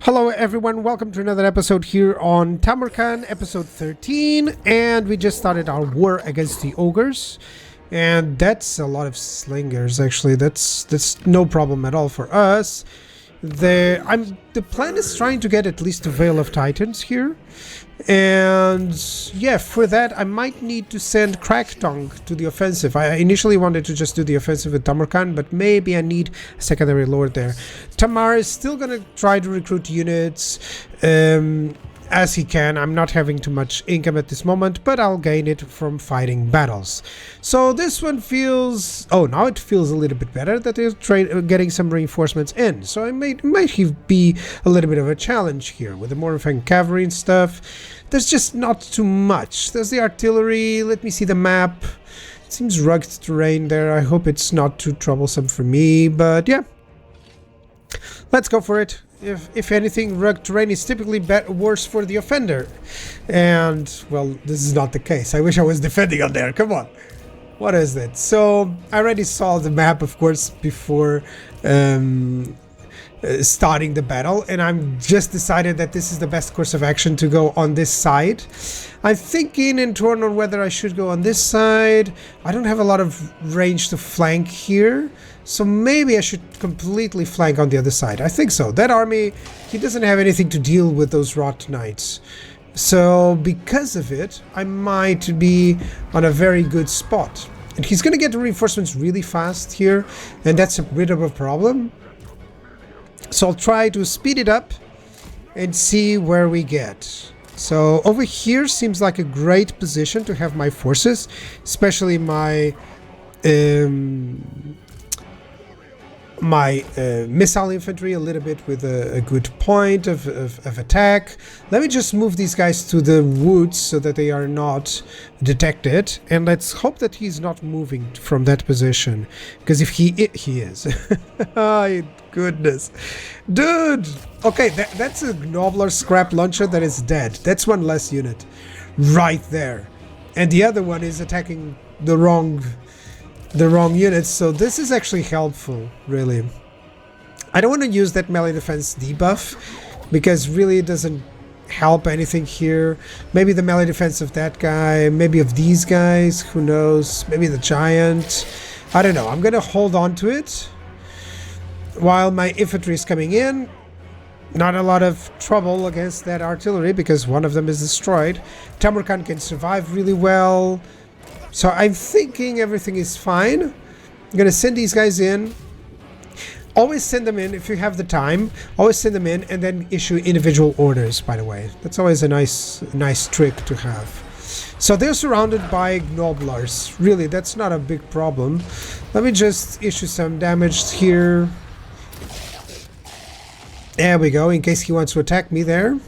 Hello everyone, welcome to another episode here on Tamurkhan, episode 13, and we just started our war against the Ogres, and that's a lot of slingers actually. That's no problem at all for us. The plan is trying to get at least a Veil of Titans here, and yeah, for that I might need to send Cracktongue to the offensive. I initially wanted to just do the offensive with Tamurkhan, but maybe I need a secondary lord there. Tamar is still gonna try to recruit units as he can. I'm not having too much income at this moment, but I'll gain it from fighting battles. So this one feels... oh, now it feels a little bit better that they're getting some reinforcements in. So it might be a little bit of a challenge here with the Morphin cavalry and stuff. There's just not too much. There's the artillery. Let me see the map. It seems rugged terrain there. I hope it's not too troublesome for me, but yeah. Let's go for it. If anything, rugged terrain is typically worse for the offender. And, well, this is not the case. I wish I was defending on there. Come on. What is that? So, I already saw the map, of course, before starting the battle. And I'm just decided that this is the best course of action to go on this side. I'm thinking in turn on whether I should go on this side. I don't have a lot of range to flank here. So maybe I should completely flank on the other side. I think so. That army, he doesn't have anything to deal with those rot knights. So because of it, I might be on a very good spot. And he's going to get the reinforcements really fast here. And that's a bit of a problem. So I'll try to speed it up and see where we get. So over here seems like a great position to have my forces, especially my... missile infantry a little bit with a good point of attack. Let me just move these guys to the woods so that they are not detected, and let's hope that he's not moving from that position, because if he is. Oh, goodness, dude. Okay, that's a Gnobler scrap launcher that is dead. That's one less unit right there, and the other one is attacking the wrong units, so this is actually helpful, really. I don't want to use that melee defense debuff, because really it doesn't help anything here. Maybe the melee defense of that guy, maybe of these guys, who knows, maybe the giant. I don't know, I'm gonna hold on to it while my infantry is coming in. Not a lot of trouble against that artillery, because one of them is destroyed. Tamurkhan can survive really well. So I'm thinking everything is fine. I'm gonna send these guys in. Always send them in if you have the time. Always send them in and then issue individual orders, by the way. That's always a nice trick to have. So they're surrounded by Gnoblars. Really, that's not a big problem. Let me just issue some damage here. There we go, in case he wants to attack me there.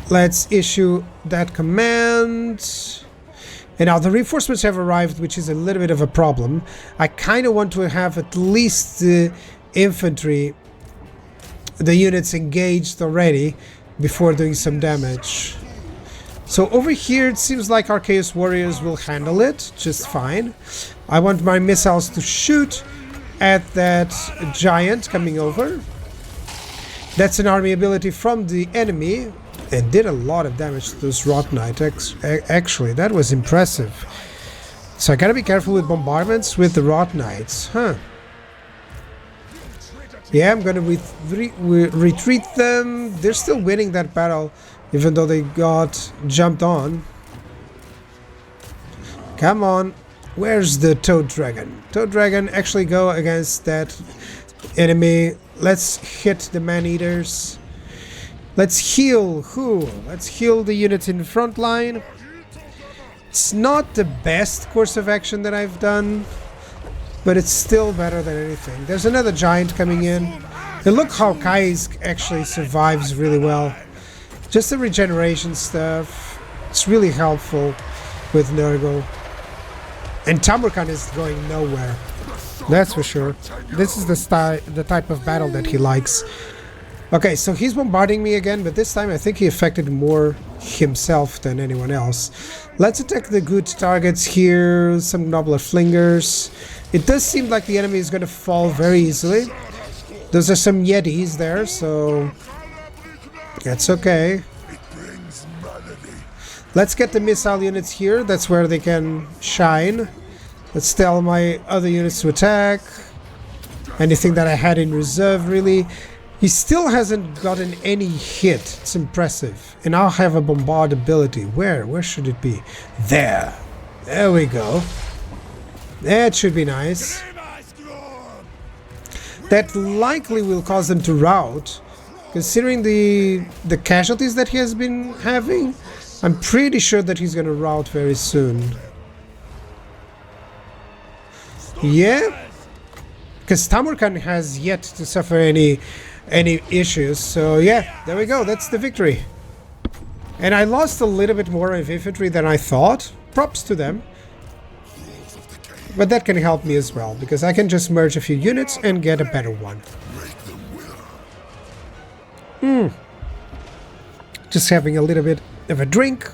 Let's issue that command. And now the reinforcements have arrived, which is a little bit of a problem. I kind of want to have at least the infantry, the units engaged already before doing some damage. So over here it seems like our Chaos Warriors will handle it just fine. I want my missiles to shoot at that giant coming over. That's an army ability from the enemy. And did a lot of damage to those Rot Knight. Actually, that was impressive. So I gotta be careful with bombardments with the Rot Knights, huh? Yeah, I'm gonna retreat them. They're still winning that battle, even though they got jumped on. Come on. Where's the Toad Dragon? Toad Dragon, actually go against that enemy. Let's hit the Man-Eaters. Let's heal Let's heal the units in the front line. It's not the best course of action that I've done, but it's still better than anything. There's another giant coming in. And look how Kaisk actually survives really well. Just the regeneration stuff. It's really helpful with Nurgle. And Tamurkhan is going nowhere. That's for sure. This is the type of battle that he likes. Okay, so he's bombarding me again, but this time I think he affected more himself than anyone else. Let's attack the good targets here, some Gnobler Flingers. It does seem like the enemy is going to fall very easily. Those are some Yetis there, so that's okay. Let's get the missile units here. That's where they can shine. Let's tell my other units to attack. Anything that I had in reserve, really. He still hasn't gotten any hit. It's impressive. And I'll have a bombard ability. Where? Where should it be? There. There we go. That should be nice. That likely will cause them to rout. Considering the casualties that he has been having, I'm pretty sure that he's gonna rout very soon. Yeah? Because Tamurkhan has yet to suffer any issues, so yeah, there we go, that's the victory. And I lost a little bit more of infantry than I thought. Props to them. But that can help me as well, because I can just merge a few units and get a better one. Just having a little bit of a drink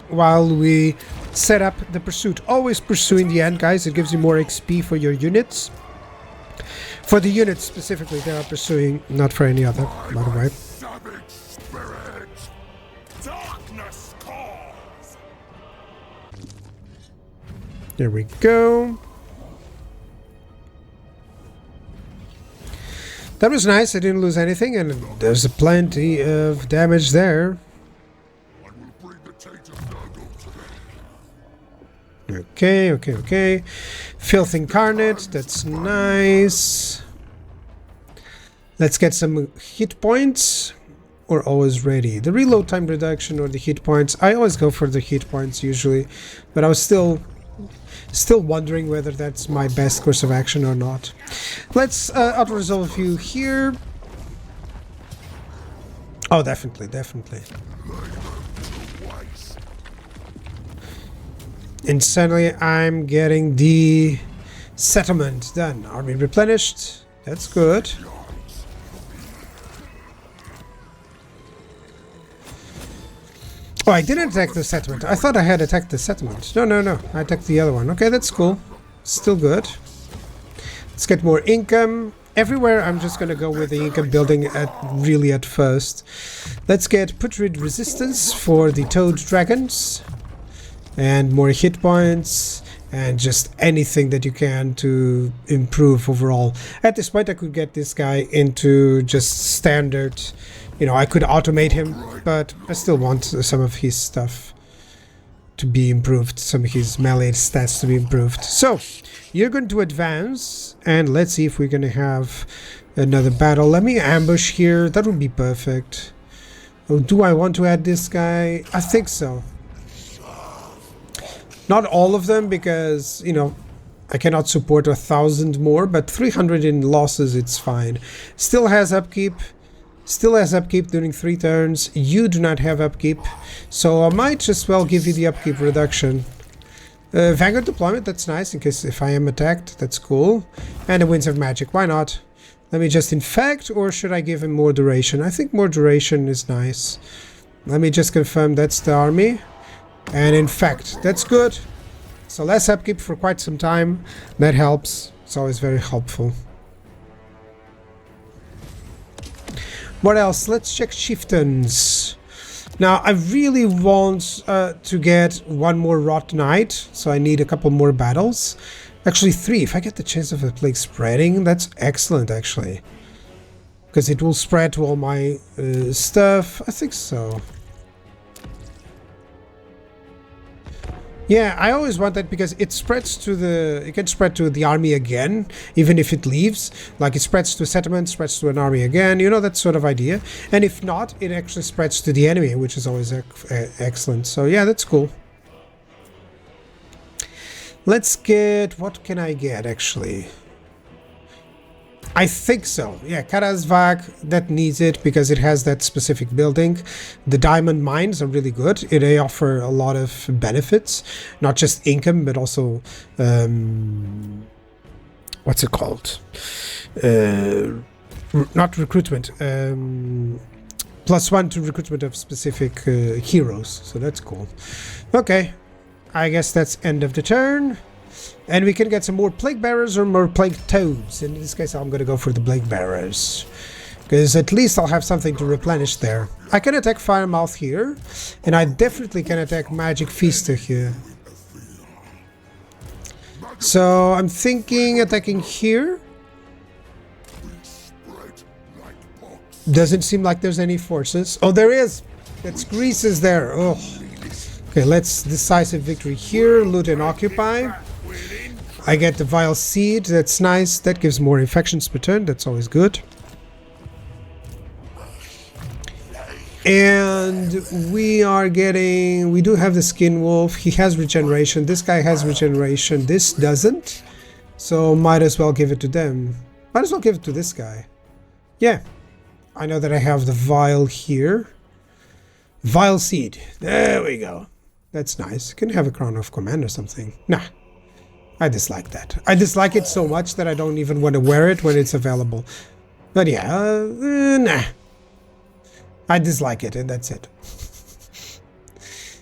while we set up the pursuit. Always pursue in the end, guys. It gives you more XP for your units. For the units specifically, they are pursuing, not for any other, by the way. There we go. That was nice, I didn't lose anything, and there's plenty of damage there. Okay. Filth Incarnate, that's nice. Let's get some hit points. Or always ready. The reload time reduction or the hit points. I always go for the hit points usually, but I was still wondering whether that's my best course of action or not. Let's auto-resolve a few here. Oh, definitely. And suddenly I'm getting the settlement done. Army replenished. That's good. Oh, I didn't attack the settlement. I thought I had attacked the settlement. No. I attacked the other one. Okay, that's cool. Still good. Let's get more income. Everywhere I'm just gonna go with the income building at first. Let's get Putrid Resistance for the Toad Dragons. And more hit points. And just anything that you can to improve overall. At this point I could get this guy into just standard. You know, I could automate him, but I still want some of his stuff to be improved, some of his melee stats to be improved. So, you're going to advance, and let's see if we're going to have another battle. Let me ambush here, that would be perfect. Oh, do I want to add this guy? I think so. Not all of them, because, you know, I cannot support 1,000 more, but 300 in losses, it's fine. Still has upkeep. Still has upkeep during 3 turns. You do not have upkeep, so I might just well give you the upkeep reduction. Vanguard deployment, that's nice, in case if I am attacked, that's cool. And the Winds of Magic, why not? Let me just infect, or should I give him more duration? I think more duration is nice. Let me just confirm that's the army. And infect, that's good. So less upkeep for quite some time, that helps. It's always very helpful. What else? Let's check chieftains. Now, I really want to get one more Rot Knight, so I need a couple more battles. Actually, 3. If I get the chance of a plague spreading, that's excellent, actually. Because it will spread to all my stuff. I think so. Yeah, I always want that because it spreads to it can spread to the army again, even if it leaves. Like it spreads to a settlement, spreads to an army again, you know, that sort of idea. And if not, it actually spreads to the enemy, which is always excellent. So yeah, that's cool. Let's get, what can I get actually? I think so. Yeah, Karazvak, that needs it because it has that specific building. The diamond mines are really good. They offer a lot of benefits, not just income, but also what's it called? Not recruitment. +1 to recruitment of specific heroes. So that's cool. Okay, I guess that's end of the turn. And we can get some more plague bearers or more plague toads. In this case, I'm going to go for the plague bearers, because at least I'll have something to replenish there. I can attack Firemouth here, and I definitely can attack Magic Feaster here. So I'm thinking attacking here. Doesn't seem like there's any forces. Oh, there is! That's Greases there. Oh. Okay, let's decisive victory here. Loot and occupy. I get the Vile Seed. That's nice. That gives more infections per turn. That's always good. And we are getting... We do have the Skin Wolf. He has regeneration. This guy has regeneration. This doesn't. So might as well give it to them. Might as well give it to this guy. Yeah. I know that I have the Vile here. Vile Seed. There we go. That's nice. Can have a Crown of Command or something. Nah. I dislike that. I dislike it so much that I don't even want to wear it when it's available. But yeah, nah. I dislike it, and that's it.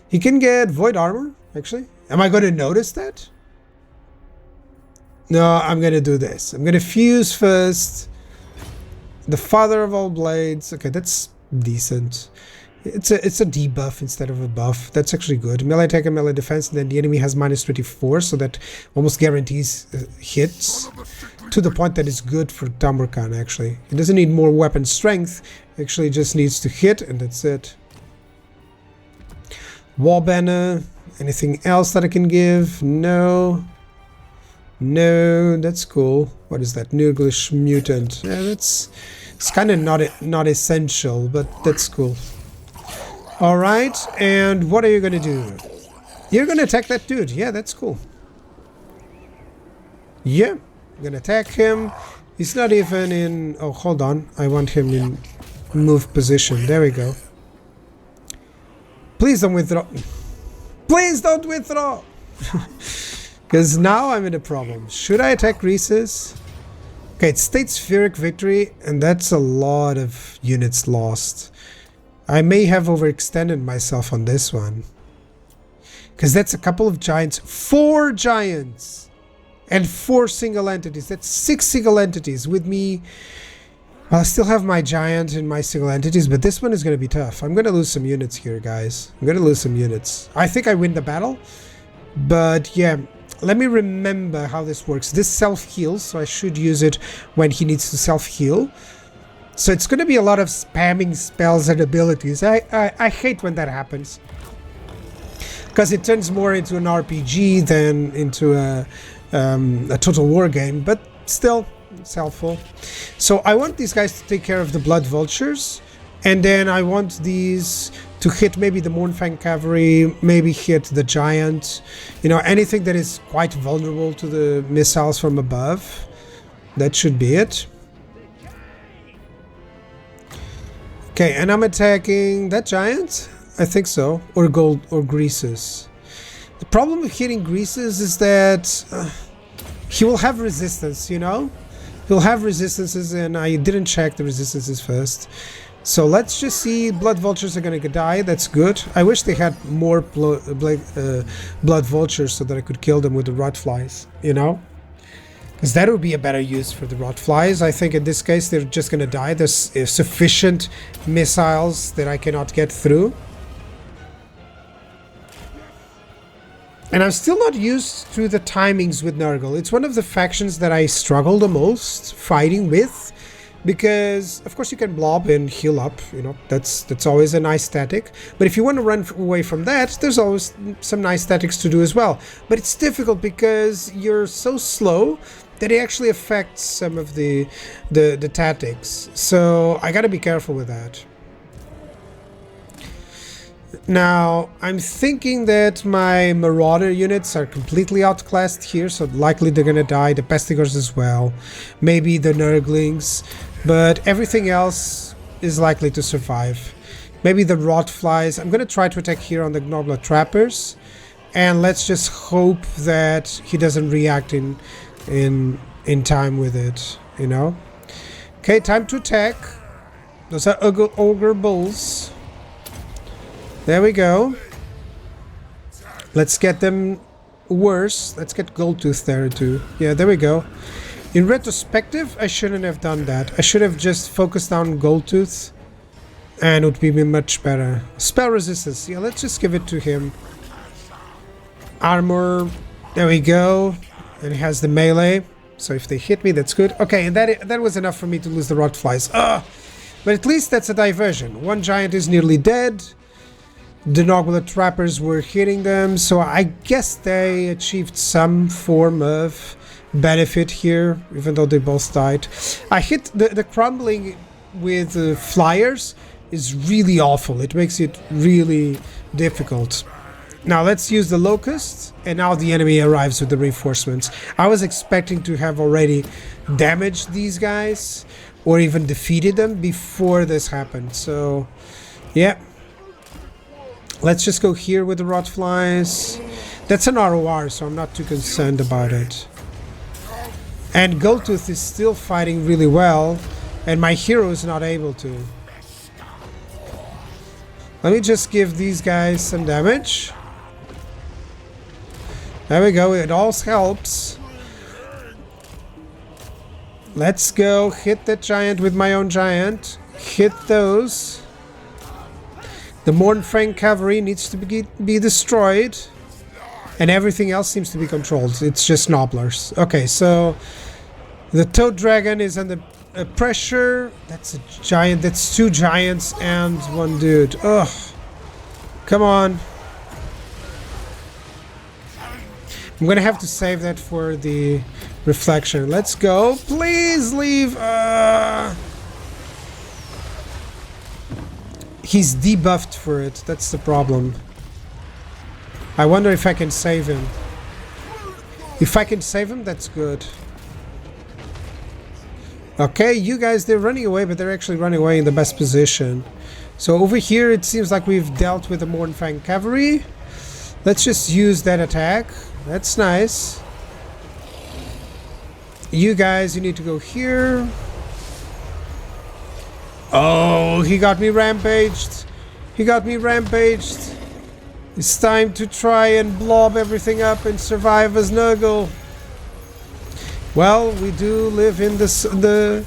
He can get Void Armor, actually. Am I going to notice that? No, I'm going to do this. I'm going to fuse first. The Father of All Blades. Okay, that's decent. It's a debuff instead of a buff. That's actually good. Melee attack and melee defense, and then the enemy has minus 24, so that almost guarantees hits. To the point that it's good for Tamurkhan, actually. It doesn't need more weapon strength. Actually, just needs to hit, and that's it. Wall Banner. Anything else that I can give? No. No, that's cool. What is that? Nurglish Mutant. Yeah, it's kind of not essential, but that's cool. Alright, and what are you going to do? You're going to attack that dude. Yeah, that's cool. Yeah, I'm going to attack him. He's not even in... Oh, hold on. I want him in move position. There we go. Please don't withdraw. Please don't withdraw! Because now I'm in a problem. Should I attack Reese's? Okay, it states Spheric Victory, and that's a lot of units lost. I may have overextended myself on this one. Because that's a couple of giants. 4 giants! And 4 single entities. That's 6 single entities with me. I still have my giant and my single entities, but this one is going to be tough. I'm going to lose some units here, guys. I'm going to lose some units. I think I win the battle. But yeah, let me remember how this works. This self-heals, so I should use it when he needs to self-heal. So it's going to be a lot of spamming spells and abilities. I hate when that happens. Because it turns more into an RPG than into a Total War game. But still, it's helpful. So I want these guys to take care of the Blood Vultures. And then I want these to hit maybe the Mournfang Cavalry, maybe hit the Giant. You know, anything that is quite vulnerable to the missiles from above. That should be it. Okay, and I'm attacking that giant? I think so. Or gold or Greases. The problem with hitting Greases is that he will have resistance, you know? He'll have resistances, and I didn't check the resistances first. So let's just see. Blood Vultures are gonna die. That's good. I wish they had more Blood Vultures so that I could kill them with the Rotflies, you know? Because that would be a better use for the Rotflies. I think in this case they're just gonna die. There's sufficient missiles that I cannot get through. And I'm still not used to the timings with Nurgle. It's one of the factions that I struggle the most fighting with. Because, of course, you can blob and heal up, you know, that's always a nice static. But if you want to run away from that, there's always some nice statics to do as well. But it's difficult because you're so slow that it actually affects some of the tactics. So I gotta be careful with that. Now, I'm thinking that my Marauder units are completely outclassed here, so likely they're gonna die. The Pestigors as well. Maybe the Nurglings. But everything else is likely to survive. Maybe the Rotflies. I'm gonna try to attack here on the Gnobla Trappers. And let's just hope that he doesn't react in time with it, you know? Okay, time to attack. Those are Ogre Bulls. There we go. Let's get them worse. Let's get Goldtooth there too. Yeah, there we go. In retrospective, I shouldn't have done that. I should have just focused on Goldtooth, and it would be much better. Spell resistance. Yeah, let's just give it to him. Armor. There we go. And he has the melee. So if they hit me, that's good. Okay, and that was enough for me to lose the Rotflies. But at least that's a diversion. One giant is nearly dead. The Nogula trappers were hitting them, so I guess they achieved some form of benefit here, even though they both died. I hit the crumbling with flyers is really awful. It makes it really difficult. Now let's use the locusts, and now the enemy arrives with the reinforcements. I was expecting to have already damaged these guys or even defeated them before this happened. So yeah, let's just go here with the Rotflies. That's an ROR, so I'm not too concerned about it. And Goldtooth is still fighting really well, and my hero is not able to. Let me just give these guys some damage. There we go, it all helps. Let's go hit that giant with my own giant. Hit those. The Mornfang cavalry needs to be destroyed. And everything else seems to be controlled. It's just Nobblers. Okay, so the Toad Dragon is under pressure. That's a giant. That's two giants and one dude. Ugh. Come on. I'm gonna have to save that for the reflection. Let's go. Please leave. He's debuffed for it. That's the problem. I wonder if I can save him. If I can save him, that's good. Okay, you guys, they're running away, but they're actually running away in the best position. So over here, it seems like we've dealt with the Mornfang cavalry. Let's just use that attack. That's nice. You guys, you need to go here. Oh, he got me rampaged. He got me rampaged. It's time to try and blob everything up and survive as Nurgle. Well, we do live in the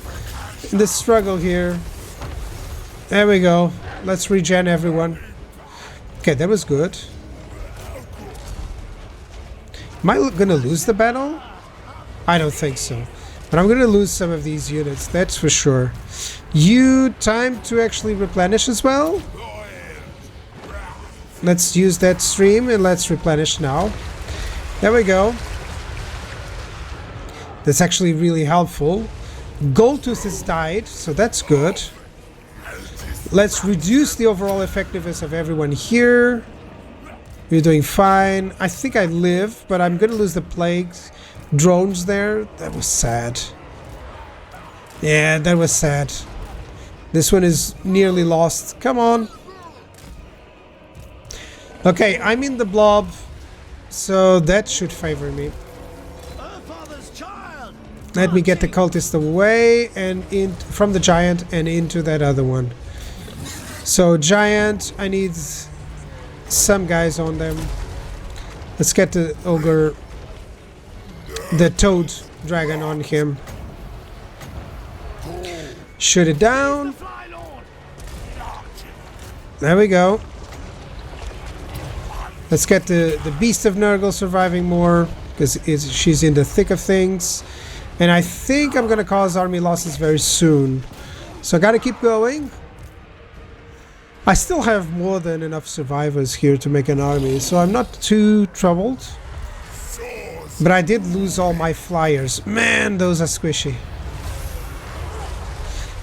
struggle here. There we go. Let's regen everyone. Okay, that was good. Am I gonna lose the battle? I don't think so. But I'm gonna lose some of these units, that's for sure. You, time to actually replenish as well. Let's use that stream and let's replenish now. There we go. That's actually really helpful. Goldtooth has died, so that's good. Let's reduce the overall effectiveness of everyone here. We're doing fine. I think I live, but I'm gonna lose the plagues. Drones there. That was sad. Yeah, that was sad. This one is nearly lost. Come on. Okay, I'm in the blob, so that should favor me. Let me get the cultist away and in from the giant and into that other one. So giant, I need some guys on them. Let's get the ogre, the toad dragon on him. Shoot it down. There we go. Let's get the beast of Nurgle surviving more, because she's in the thick of things. And I think I'm gonna cause army losses very soon. So I gotta keep going. I still have more than enough survivors here to make an army, so I'm not too troubled. But I did lose all my flyers. Man, those are squishy.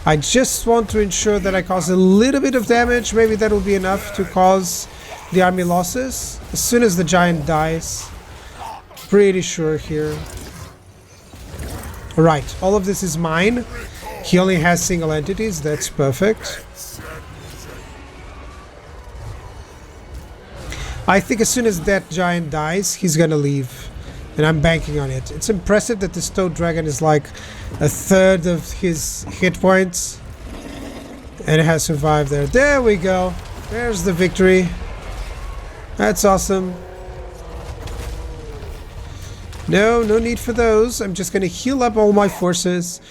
I just want to ensure that I cause a little bit of damage. Maybe that will be enough to cause the army losses. As soon as the giant dies. Pretty sure here. Alright, all of this is mine. He only has single entities, that's perfect. I think as soon as that giant dies, he's gonna leave. And I'm banking on it. It's impressive that this Toad Dragon is like a third of his hit points. And it has survived there. There we go. There's the victory. That's awesome. No need for those. I'm just gonna heal up all my forces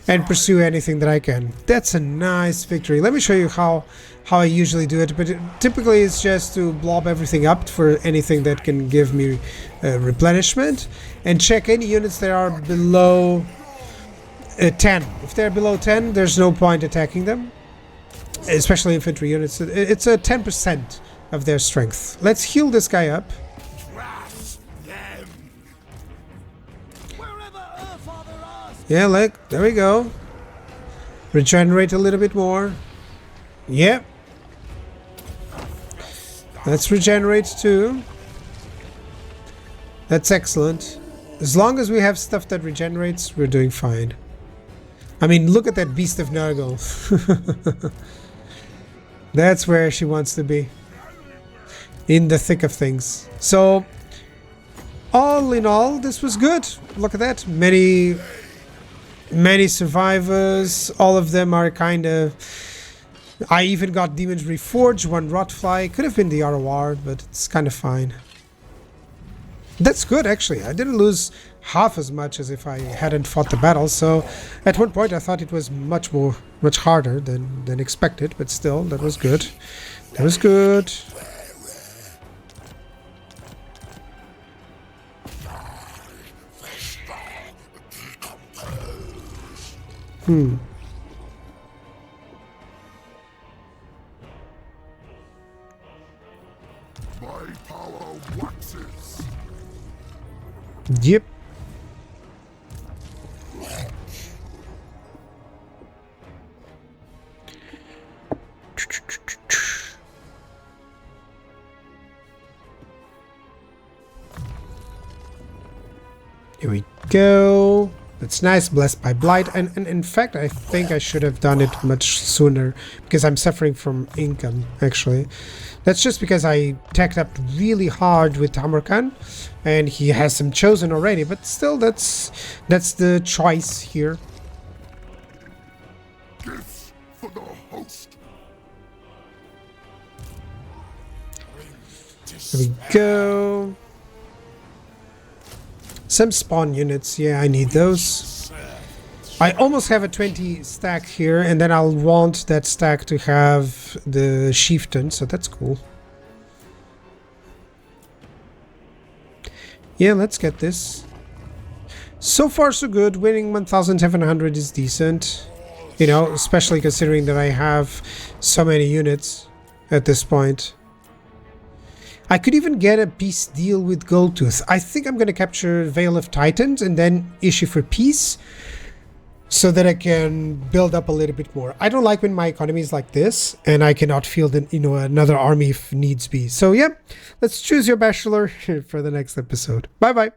and pursue anything that I can. That's a nice victory. Let me show you how I usually do it, but typically it's just to blob everything up for anything that can give me replenishment, and check any units that are below 10. If they're below 10, there's no point attacking them, especially infantry units. It's a 10% of their strength. Let's heal this guy up. Yeah, look, there we go. Regenerate a little bit more. Yep. Let's regenerate too. That's excellent. As long as we have stuff that regenerates, we're doing fine. I mean, look at that beast of Nurgle. That's where she wants to be. In the thick of things. So, all in all, this was good. Look at that. Many survivors. All of them are kind of... I even got Demons Reforged, 1 Rotfly. Could have been the ROR, but it's kind of fine. That's good, actually. I didn't lose half as much as if I hadn't fought the battle. So at one point I thought it was much harder than expected, but still, that was good. That was good. My power waxes. Yep. Here we go. That's nice, blessed by blight, and in fact I think I should have done it much sooner because I'm suffering from income, actually. That's just because I tacked up really hard with Tamurkhan and he has some chosen already, but still that's the choice here. Gifts for the host. Here we go. Some spawn units, yeah, I need those. I almost have a 20 stack here, and then I'll want that stack to have the chieftain, so that's cool. Yeah, let's get this. So far so good. Winning 1,700 is decent. You know, especially considering that I have so many units at this point. I could even get a peace deal with Goldtooth. I think I'm going to capture Veil of Titans and then issue for peace so that I can build up a little bit more. I don't like when my economy is like this and I cannot field another army if needs be. So yeah, let's choose your bachelor for the next episode. Bye bye.